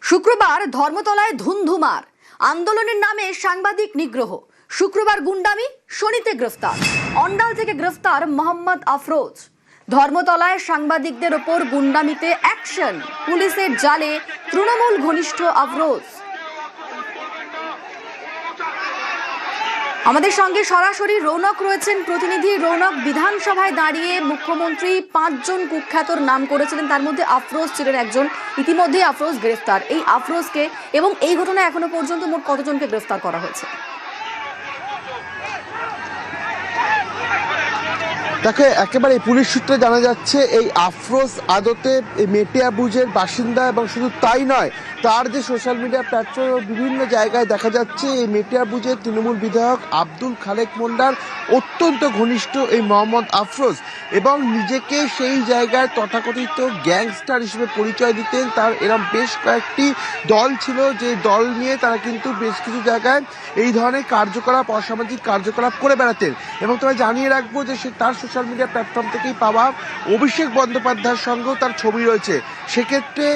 শুক্রবার ধর্মতলায় ধুন্ধুমার আন্দোলনের নামে সাংবাদিক নিগ্রহ। শুক্রবার গুন্ডামি, শনিতে গ্রেফতার। অন্ডাল থেকে গ্রেফতার মোহাম্মদ আফরোজ। ধর্মতলায় সাংবাদিকদের ওপর গুন্ডামিতে অ্যাকশন, পুলিশের জালে তৃণমূল ঘনিষ্ঠ আফরোজ। আমাদের সঙ্গে সরাসরি রৌনক রয়েছেন প্রতিনিধি। রৌনক, বিধানসভায় দাঁড়িয়ে মুখ্যমন্ত্রী 5 জন কুখ্যাতর নাম করেছিলেন, তার মধ্যে আফরোজ ছিলেন একজন। ইতিমধ্যেই আফরোজ গ্রেফতার। এই আফরোজকে এবং এই ঘটনায় এখনো পর্যন্ত মোট কতজনকে গ্রেফতার করা হয়েছে? তাকে একেবারে পুলিশ সূত্রে জানা যাচ্ছে এই আফরোজ আদতে মেটিয়াবুজের বাসিন্দা, এবং শুধু তাই নয়, তার যে সোশ্যাল মিডিয়া প্ল্যাটফর্ম বিভিন্ন জায়গায় দেখা যাচ্ছে এই মেটিয়াবুজের তৃণমূল বিধায়ক আব্দুল খালেক মোল্লার অত্যন্ত ঘনিষ্ঠ এই মোহাম্মদ আফরোজ, এবং নিজেকে সেই জায়গায় তথাকথিত গ্যাংস্টার হিসেবে পরিচয় দিতেন। তার এরকম বেশ কয়েকটি দল ছিল, যে দল নিয়ে তারা কিন্তু বেশ কিছু জায়গায় এই ধরনের কার্যকলাপ, অসামাজিক কার্যকলাপ করে বেড়াতেন। এবং তোমায় জানিয়ে রাখবো যে সে তার সোশ্যাল মিডিয়া প্ল্যাটফর্ম থেকেই পাওয়া অভিষেক বন্দ্যোপাধ্যায়ের সঙ্গেও তার ছবি রয়েছে। সেক্ষেত্রে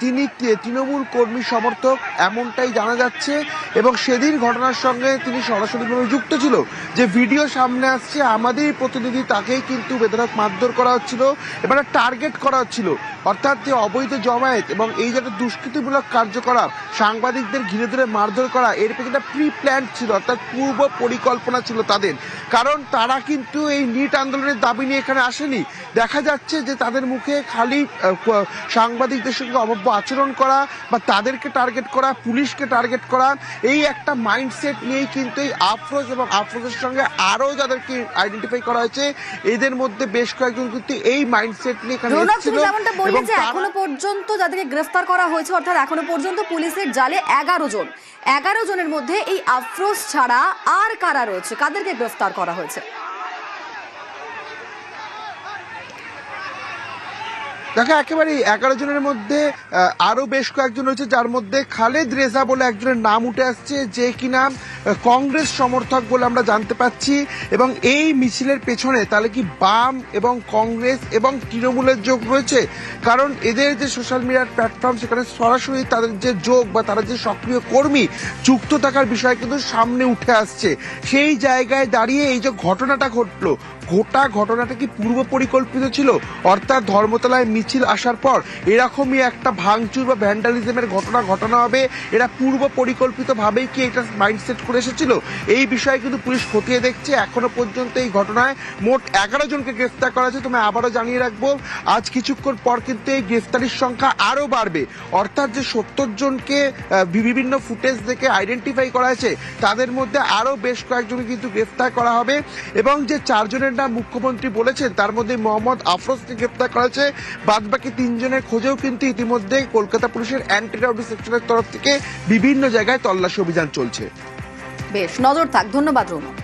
তিনি তৃণমূল কর্মী সমর্থক এমনটাই জানা যাচ্ছে, এবং সেদিন ঘটনার সঙ্গে তিনি সরাসরিভাবে যুক্ত ছিল। যে ভিডিও সামনে আসছে, আমাদের প্রতিনিধি তাকেই কিন্তু বেধড়ক মারধর করা হচ্ছিল, এবারে টার্গেট করা হচ্ছিল। অর্থাৎ যে অবৈধ জমায়েত এবং এই যে একটা দুষ্কৃতিমূলক কার্যকলাপ, সাংবাদিকদের ঘিরে ধরে মারধর করা, এর পেছনে একটা প্রি প্ল্যান ছিল, অর্থাৎ পূর্ব পরিকল্পনা ছিল তাদের। কারণ তারা কিন্তু এই নিট আন্দোলনের দাবি নিয়ে এখানে আসেনি। দেখা যাচ্ছে যে তাদের মুখে খালি সাংবাদিকদের সঙ্গে অভব্য আচরণ করা বা তাদেরকে টার্গেট করা, পুলিশকে টার্গেট করা, এই একটা মাইন্ডসেট নিয়েই কিন্তু এই আফরোজ এবং আফরোজের সঙ্গে আরো যাদেরকে আইডেন্টিফাই করা হয়েছে, এদের মধ্যে বেশ কয়েকজন কিন্তু এই মাইন্ডসেট নিয়ে এখানে এসেছিল। এবং এখনো পর্যন্ত যাদেরকে গ্রেফতার করা হয়েছে, অর্থাৎ এখনো পর্যন্ত পুলিশের জালে 11 জন। 11 জনের মধ্যে এই আফরোজ ছাড়া আর কারা রয়েছে, কাদেরকে গ্রেফতার করা হয়েছে? দেখো, একেবারে 11 জনের মধ্যে আরো বেশ কয়েকজন রয়েছে, যার মধ্যে খালেদ রেজা বলে একজনের নাম উঠে আসছে, যে কিনা কংগ্রেস সমর্থক বলে আমরা জানতে পাচ্ছি। এবং এই মিছিলের পেছনে তাহলে কি বাম এবং কংগ্রেস এবং তৃণমূলের যোগ রয়েছে? কারণ এদের যে সোশ্যাল মিডিয়ার প্ল্যাটফর্ম, সেখানে সরাসরি তাদের যে যোগ বা তারা যে সক্রিয় কর্মী যুক্ত থাকার বিষয় কিন্তু সামনে উঠে আসছে। সেই জায়গায় দাঁড়িয়ে এই যে ঘটনাটা ঘটলো, গোটা ঘটনাটা কি পূর্ব পরিকল্পিত ছিল? অর্থাৎ ধর্মতলায় মিছিল আসার পর এরকমই একটা ভাঙচুর বা ভ্যান্ডালিজমের ঘটনা ঘটানো হবে, এরা পূর্ব পরিকল্পিত ভাবেই কি এটা মাইন্ডসেট করে এসেছিল? এই বিষয়ে কিন্তু পুলিশ খতিয়ে দেখছে। এখনো পর্যন্ত এই ঘটনায় মোট 11 জনকে গ্রেফতার করা হয়েছে। তুমি আবারও জানিয়ে রাখবো, আজ কিছুক্ষণ পর কিন্তু এই গ্রেফতারির সংখ্যা আরো বাড়বে। অর্থাৎ যে 70 জনকে বিভিন্ন ফুটেজ দেখে আইডেন্টিফাই করা হয়েছে, তাদের মধ্যে আরো বেশ কয়েকজনকে কিন্তু গ্রেফতার করা হবে। এবং যে 4 জনের নাম মুখ্যমন্ত্রী বলেছেন, তার মধ্যে মোহাম্মদ আফরোজকে গ্রেফতার করা হয়েছে। বাদ বাকি 3 জনের খোঁজেও কিন্তু ইতিমধ্যে কলকাতা পুলিশের অ্যান্টি রাউডি সেকশনের তরফ থেকে বিভিন্ন জায়গায় তল্লাশি অভিযান চলছে। বেশ, নজর থাক। ধন্যবাদ রৌনক।